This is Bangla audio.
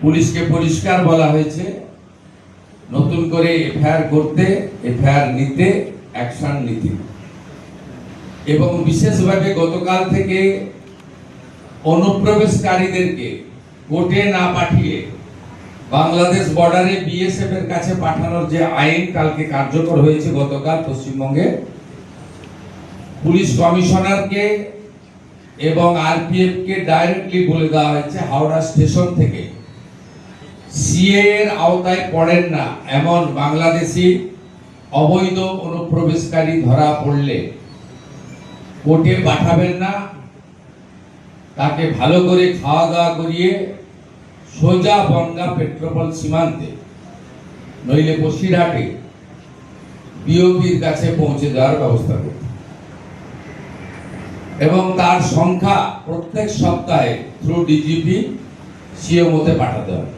পুলিশকে পরিষ্কার বলা হয়েছে নতুন করে এফআইআর করতে, এফআইআর নিতে, অ্যাকশন নিতে। এবং বিশেষভাবে গতকাল থেকে অনুপ্রবেশকারীদেরকে কোর্টে না পাঠিয়ে বাংলাদেশ বর্ডারে বিএসএফ এর কাছে পাঠানোর যে আইন কালকে কার্যকর হয়েছে গতকাল পশ্চিমবঙ্গে, পুলিশ কমিশনারকে এবং আরপিএফ কে ডাইরেক্টলি বলে দেওয়া হয়েছে হাওড়া স্টেশন থেকে সিএ এর আওতায় পড়েন না এমন বাংলাদেশি অবৈধ অনুপ্রবেশকারী ধরা পড়লে কোর্টে পাঠাবেন না, তাকে ভালো করে খাওয়া দাওয়া করিয়ে সোজা বনগাঁ পেট্রোপল সীমান্তে নইলে বসিরহাটে বিওপির কাছে পৌঁছে দেওয়ার ব্যবস্থা করতে এবং তার সংখ্যা প্রত্যেক সপ্তাহে থ্রু ডিজিপি সিএমওতে পাঠাতে হবে।